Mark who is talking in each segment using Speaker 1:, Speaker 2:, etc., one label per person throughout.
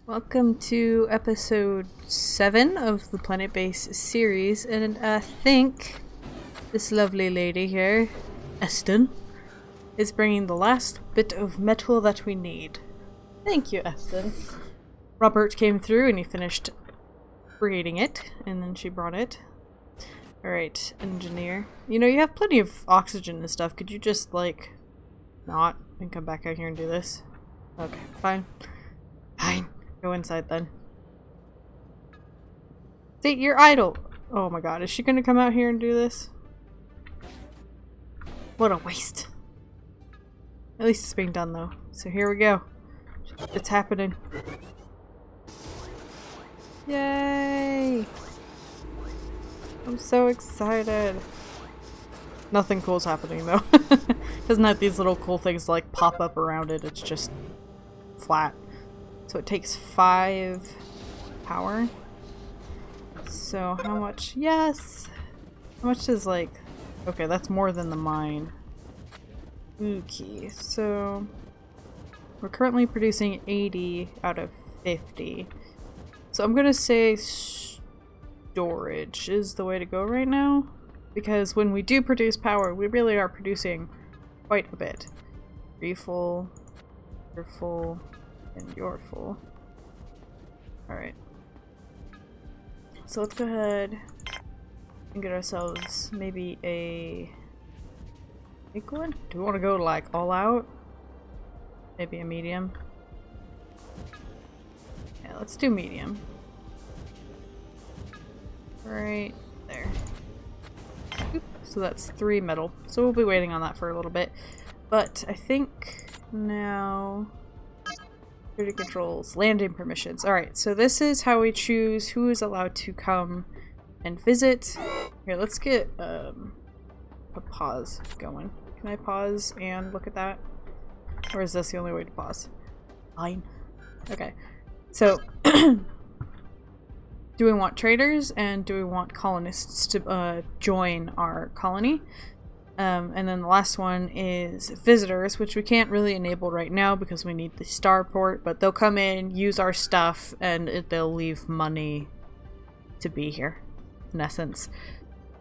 Speaker 1: Welcome to episode 7 of the Planetbase series, and I think this lovely lady here, Eston, is bringing the last bit of metal that we need. Thank you, Eston. Robert came through and he finished creating it, and then she brought it. Alright, engineer. You know, you have plenty of oxygen and stuff. Could you just, like, not and come back out here and do this? Okay, fine. Fine. Go inside then. See, you're idle. Oh my god, is she gonna come out here and do this? What a waste. At least it's being done though. So here we go. It's happening. Yay! I'm so excited. Nothing cool's happening though. Doesn't have these little cool things like pop up around it. It's just flat. So it takes 5 power. So how much? Yes! How much is like... Okay, that's more than the mine. Okay, so... We're currently producing 80 out of 50. So I'm gonna say storage is the way to go right now. Because when we do produce power, we really are producing quite a bit. Refull, you're full, and you're full. Alright. So let's go ahead and get ourselves maybe a big one? Do we want to go like all out? Maybe a medium? Yeah, let's do medium. Right there. Oop. So that's 3 metal. So we'll be waiting on that for a little bit. But I think now... Security controls, landing permissions. Alright, so this is how we choose who is allowed to come and visit. Here, let's get a pause going. Can I pause and look at that? Or is this the only way to pause? Fine. Okay. So, do we want traders and do we want colonists to join our colony? And then the last one is visitors, which we can't really enable right now because we need the starport, but they'll come in, use our stuff, and they'll leave money to be here, in essence.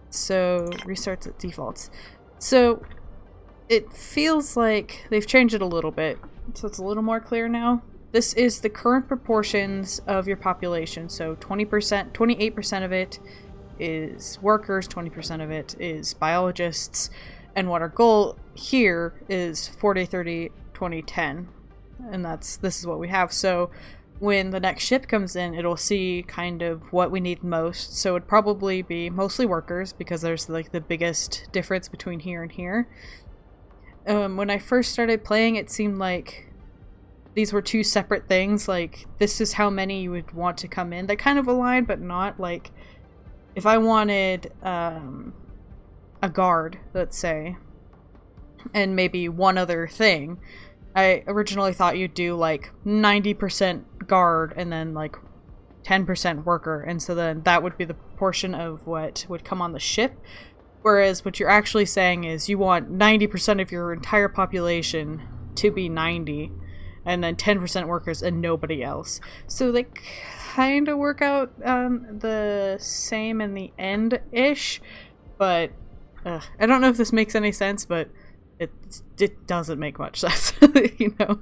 Speaker 1: So, restarts at defaults. So, it feels like they've changed it a little bit, so it's a little more clear now. This is the current proportions of your population, so 20%, 28% of it is workers, 20% of it is biologists, and what our goal here is 40, 30, 20, 10. And this is what we have. So when the next ship comes in, it'll see kind of what we need most. So it'd probably be mostly workers because there's like the biggest difference between here and here. When I first started playing, it seemed like these were 2 separate things. Like, this is how many you would want to come in. They kind of align, but not. Like, if I wanted a guard, let's say, and maybe one other thing, I originally thought you'd do like 90% guard and then like 10% worker, and so then that would be the portion of what would come on the ship. Whereas what you're actually saying is you want 90% of your entire population to be 90, and then 10% workers and nobody else. So they kind of work out the same in the end-ish, but I don't know if this makes any sense, but it doesn't make much sense, you know?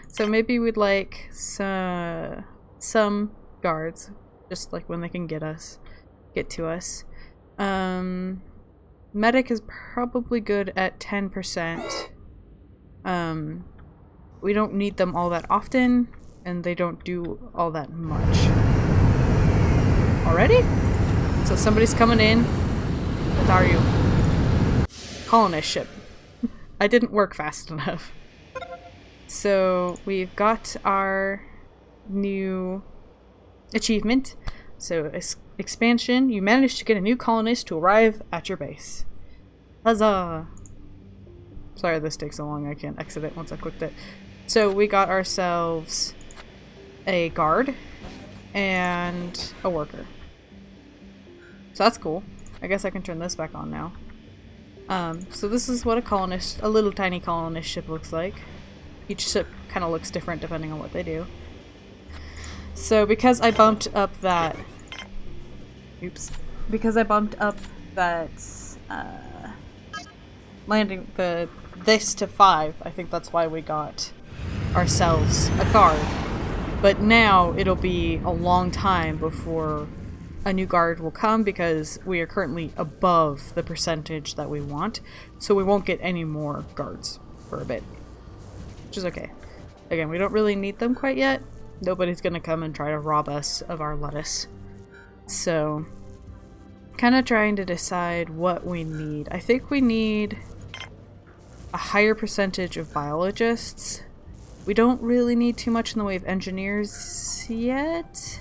Speaker 1: So maybe we'd like some guards, just like when they can get to us. Medic is probably good at 10%. We don't need them all that often, and they don't do all that much. Already? So somebody's coming in. What are you? Colonist ship. I didn't work fast enough. So we've got our new achievement. So expansion. You managed to get a new colonist to arrive at your base. Huzzah! Sorry this takes so long. I can't exit it once I clicked it. So we got ourselves a guard and a worker. So that's cool. I guess I can turn this back on now. So this is what a little tiny colonist ship looks like. Each ship kind of looks different depending on what they do. So because I bumped up that... Oops. Because I bumped up that landing this to 5, I think that's why we got ourselves a guard. But now it'll be a long time before a new guard will come because we are currently above the percentage that we want, so we won't get any more guards for a bit, which is okay. Again, we don't really need them quite yet. Nobody's gonna come and try to rob us of our lettuce. So, kind of trying to decide what we need. I think we need a higher percentage of biologists. We don't really need too much in the way of engineers yet.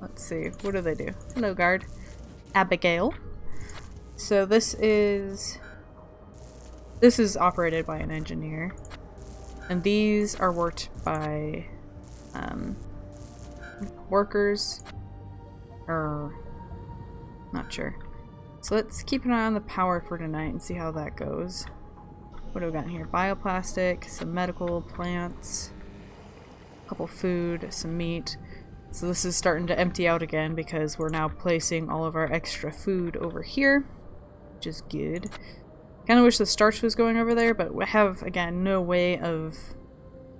Speaker 1: Let's see, what do they do? Hello, Guard Abigail. So this is operated by an engineer, and these are worked by workers, or not sure. So let's keep an eye on the power for tonight and see how that goes. What do we got here? Bioplastic, some medical plants, a couple food, some meat. So this is starting to empty out again because we're now placing all of our extra food over here, which is good. Kind of wish the starch was going over there, but we have, again, no way of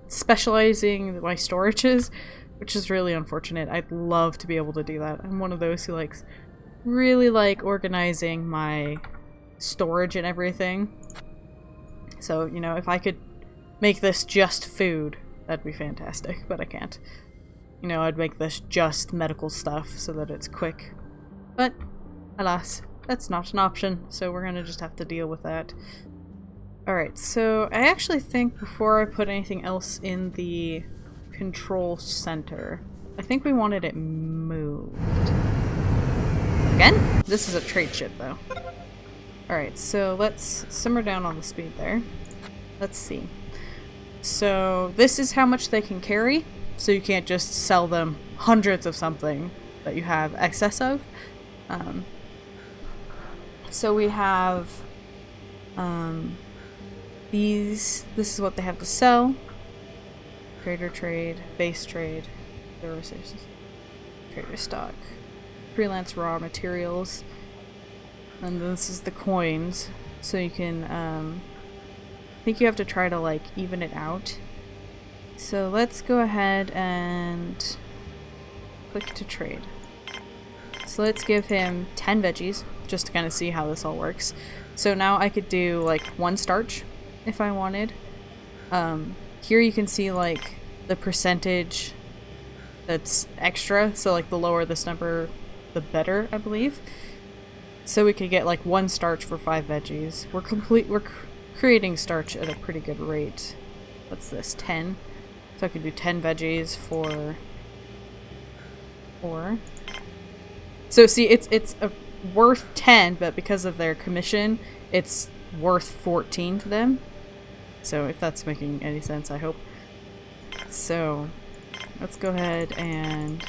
Speaker 1: specializing my storages, which is really unfortunate. I'd love to be able to do that. I'm one of those who really like organizing my storage and everything. So, you know, if I could make this just food, that'd be fantastic, but I can't. You know, I'd make this just medical stuff so that it's quick. But, alas, that's not an option, so we're gonna just have to deal with that. Alright, so I actually think before I put anything else in the control center, I think we wanted it moved. Again? This is a trade ship, though. Alright, so let's simmer down on the speed there. Let's see. So, this is how much they can carry. So you can't just sell them hundreds of something that you have excess of. So we have these. This is what they have to sell. Trader trade, base trade, the resources, trader stock, freelance raw materials, and this is the coins. So you can, I think you have to try to even it out. So let's go ahead and click to trade. So let's give him 10 veggies, just to kind of see how this all works. So now I could do 1 starch if I wanted. Here you can see the percentage that's extra, so the lower this number the better, I believe. So we could get 1 starch for 5 veggies. We're creating starch at a pretty good rate. What's this? 10. So I could do 10 veggies for 4. So see, it's worth 10, but because of their commission, it's worth 14 to them. So if that's making any sense, I hope. So let's go ahead and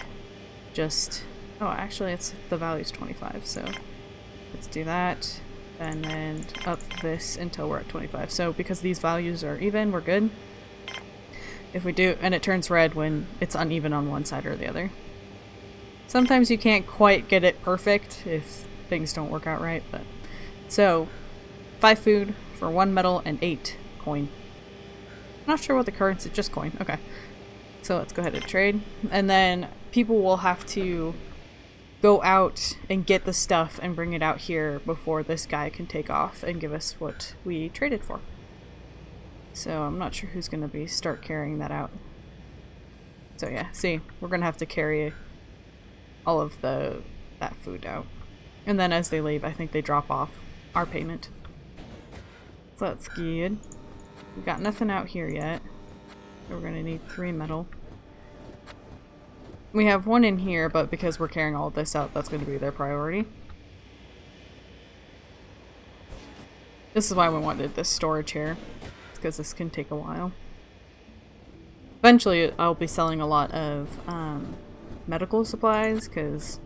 Speaker 1: just... Oh, actually, the value's 25, so let's do that. And then up this until we're at 25. So because these values are even, we're good. If we do, and it turns red when it's uneven on one side or the other. Sometimes you can't quite get it perfect if things don't work out right, but... So, 5 food for 1 metal and 8 coin. Not sure what the currency, just coin, okay. So let's go ahead and trade. And then people will have to go out and get the stuff and bring it out here before this guy can take off and give us what we traded for. So I'm not sure who's going to start carrying that out. So yeah, see, we're going to have to carry all of that food out. And then as they leave, I think they drop off our payment. So that's good. We've got nothing out here yet. So we're going to need 3 metal. We have 1 in here, but because we're carrying all of this out, that's going to be their priority. This is why we wanted this storage here. Because this can take a while. Eventually I'll be selling a lot of medical supplies because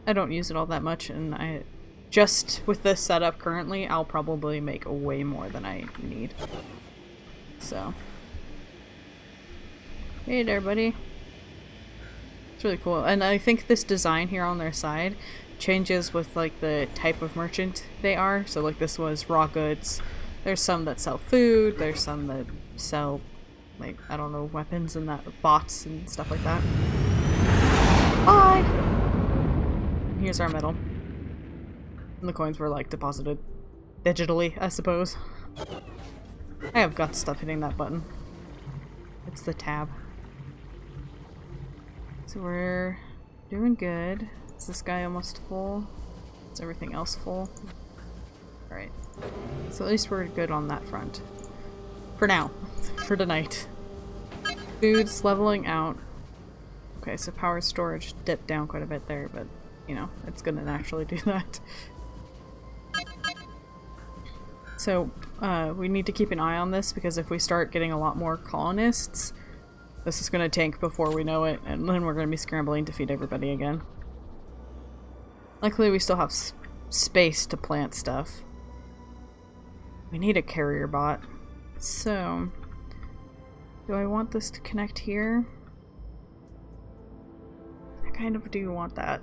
Speaker 1: I don't use it all that much, and just with this setup currently I'll probably make way more than I need. So hey there, buddy. It's really cool. And I think this design here on their side changes with like the type of merchant they are. So like this was raw goods. There's some that sell food. There's some that sell like, I don't know, weapons and that, bots and stuff like that. Bye! Here's our metal. And the coins were like deposited digitally, I suppose. I have got stuff hitting that button. It's the tab. So we're doing good. Is this guy almost full? Is everything else full? Alright. So at least we're good on that front. For now. For tonight. Food's leveling out. Okay, so power storage dipped down quite a bit there, but, you know, it's gonna naturally do that. So, we need to keep an eye on this, because if we start getting a lot more colonists, this is gonna tank before we know it, and then we're gonna be scrambling to feed everybody again. Luckily, we still have space to plant stuff. We need a carrier bot. So, do I want this to connect here? I kind of do want that.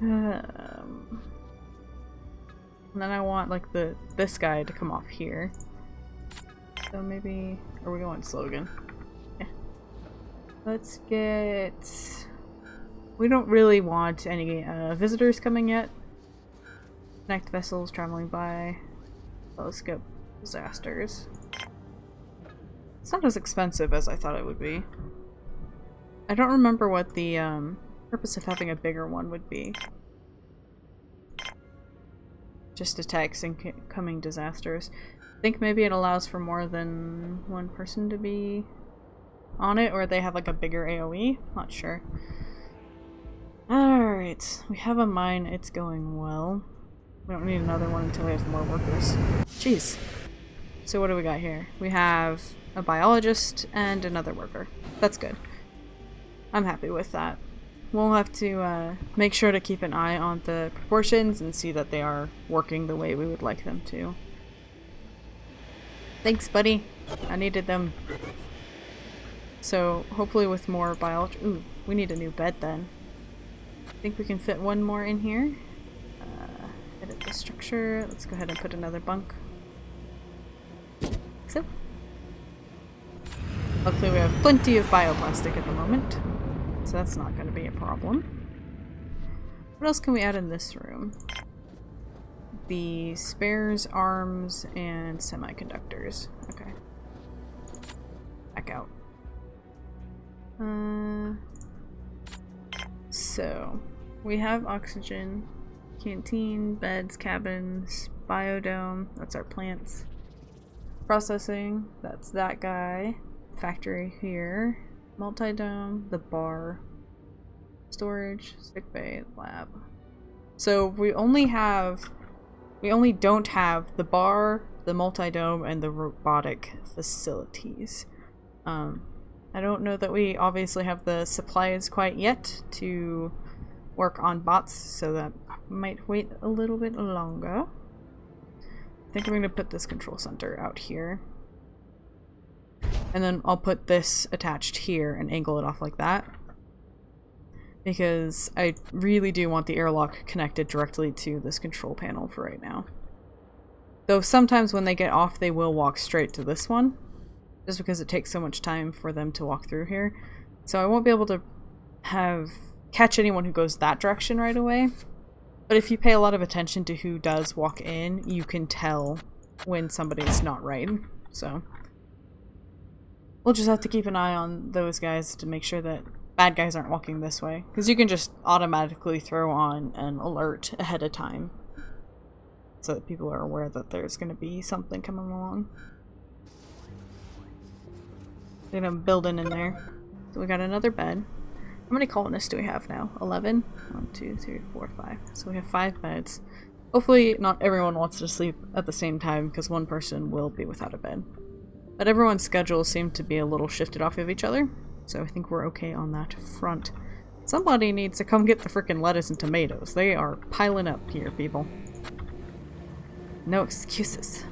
Speaker 1: And then I want like this guy to come off here. So maybe, are we going slow again? Yeah. Let's get. We don't really want any visitors coming yet. Connect vessels traveling by. Telescope disasters. It's not as expensive as I thought it would be. I don't remember what the purpose of having a bigger one would be. Just attacks incoming disasters. I think maybe it allows for more than one person to be on it, or they have like a bigger AoE. Not sure. Alright, we have a mine. It's going well. We don't need another one until we have more workers. Jeez. So what do we got here? We have a biologist and another worker. That's good. I'm happy with that. We'll have to make sure to keep an eye on the proportions and see that they are working the way we would like them to. Thanks, buddy. I needed them. So hopefully with more biology. Ooh, we need a new bed then. I think we can fit one more in here. Edit the structure. Let's go ahead and put another bunk. So. Luckily we have plenty of bioplastic at the moment. So that's not going to be a problem. What else can we add in this room? The spares, arms, and semiconductors. Okay. Back out. So, we have oxygen, canteen, beds, cabins, biodome, that's our plants. Processing, that's that guy. Factory here. Multi-dome, the bar, storage, sickbay, lab. So we only don't have the bar, the multi-dome, and the robotic facilities. I don't know that we obviously have the supplies quite yet to work on bots, so that might wait a little bit longer. I think I'm going to put this control center out here. And then I'll put this attached here and angle it off like that. Because I really do want the airlock connected directly to this control panel for right now. Though sometimes when they get off, they will walk straight to this one. Just because it takes so much time for them to walk through here. So I won't be able to catch anyone who goes that direction right away. But if you pay a lot of attention to who does walk in, you can tell when somebody's not right. So we'll just have to keep an eye on those guys to make sure that bad guys aren't walking this way. Because you can just automatically throw on an alert ahead of time. So that people are aware that there's going to be something coming along. They're going to build in there. So we got another bed. How many colonists do we have now? 11? 1, 2, 3, 4, 5. So we have 5 beds. Hopefully not everyone wants to sleep at the same time because one person will be without a bed. But everyone's schedules seem to be a little shifted off of each other. So I think we're okay on that front. Somebody needs to come get the frickin' lettuce and tomatoes. They are piling up here, people. No excuses.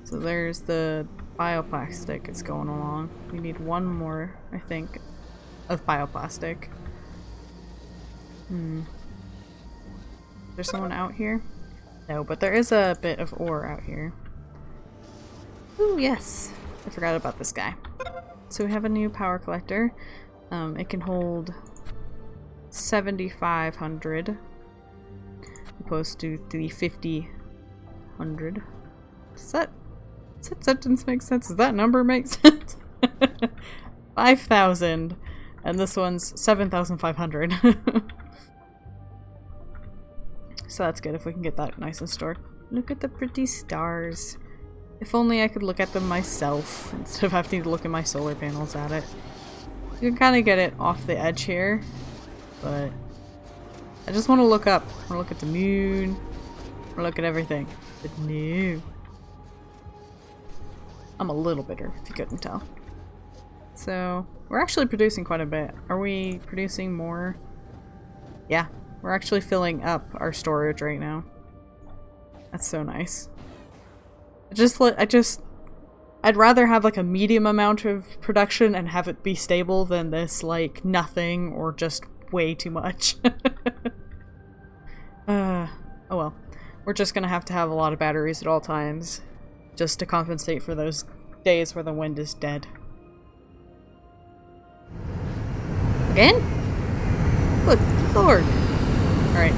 Speaker 1: So there's the bioplastic. It's going along. We need one more, I think. of bioplastic. There's someone out here? No, but there is a bit of ore out here. Ooh, yes. I forgot about this guy. So we have a new power collector. It can hold 7,500 opposed to the 5,000. Does that sentence make sense? Does that number make sense? 5,000, and this one's 7,500. So that's good if we can get that nice and stored. Look at the pretty stars. If only I could look at them myself instead of having to look at my solar panels at it. You can kind of get it off the edge here, but I just want to look up. I want to look at the moon. I want to look at everything. But no. I'm a little bitter, if you couldn't tell. So, we're actually producing quite a bit. Are we producing more? Yeah, we're actually filling up our storage right now. That's so nice. I'd rather have like a medium amount of production and have it be stable than this like nothing or just way too much. Oh well. We're just gonna have to have a lot of batteries at all times just to compensate for those days where the wind is dead. Again? Good lord. Alright.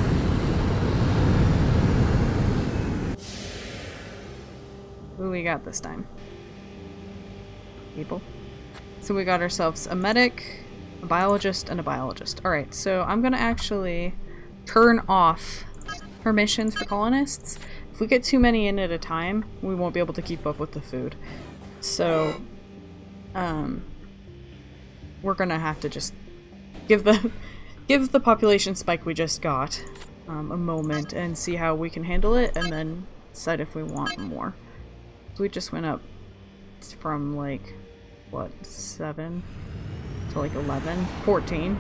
Speaker 1: Who we got this time? People. So we got ourselves a medic, a biologist, and a biologist. Alright, so I'm gonna actually turn off permissions for colonists. If we get too many in at a time, we won't be able to keep up with the food. So, we're gonna have to just give the population spike we just got a moment and see how we can handle it, and then decide if we want more. We just went up from like, what, 7 to like 11? 14.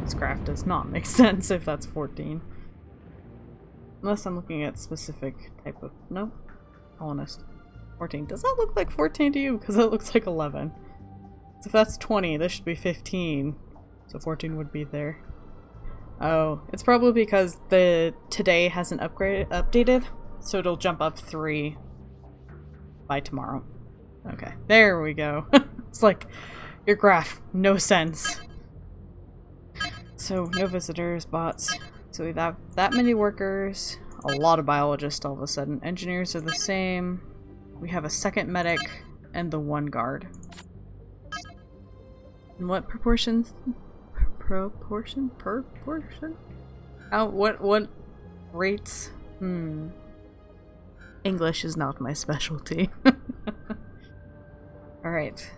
Speaker 1: This graph does not make sense if that's 14. Unless I'm looking at specific type of... No? Colonist. 14. Does that look like 14 to you? Because it looks like 11. So if that's 20, this should be 15. So 14 would be there. Oh, it's probably because the today hasn't updated, so it'll jump up 3 by tomorrow. Okay, there we go. It's like, your graph, no sense. So, no visitors, bots. So we have that many workers, a lot of biologists all of a sudden. Engineers are the same. We have a second medic, and the 1 guard. And what proportions? Proportion? What rates? English is not my specialty. Alright.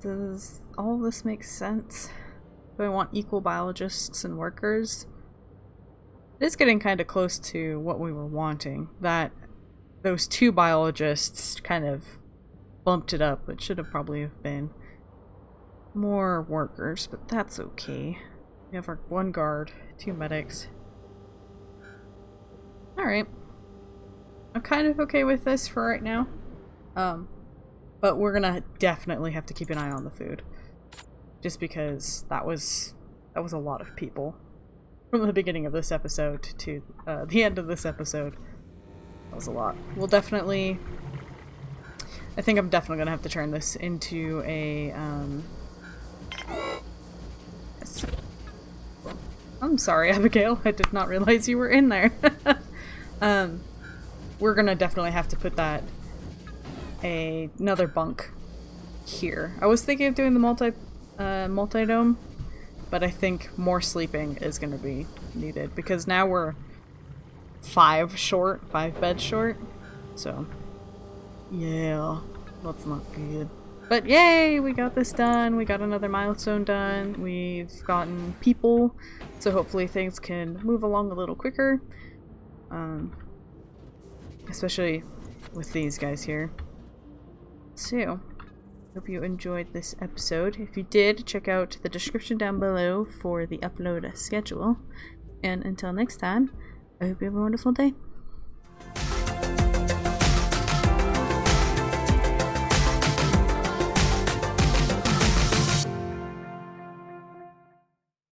Speaker 1: Does all this make sense? Do I want equal biologists and workers? It is getting kind of close to what we were wanting. That those 2 biologists kind of bumped it up. It should have probably have been more workers, but that's okay. We have our 1 guard, 2 medics. Alright. I'm kind of okay with this for right now. But we're gonna definitely have to keep an eye on the food. Just because that was a lot of people. From the beginning of this episode to the end of this episode. That was a lot. We'll definitely... I think I'm definitely gonna have to turn this into a, I'm sorry, Abigail. I did not realize you were in there. We're gonna definitely have to put that another bunk here. I was thinking of doing the multi-dome, but I think more sleeping is gonna be needed because now we're 5 beds short. So yeah, that's not good. But yay, we got this done. We got another milestone done. We've gotten people, so hopefully things can move along a little quicker. Especially with these guys here. So, hope you enjoyed this episode. If you did, check out the description down below for the upload schedule. And until next time, I hope you have a wonderful day.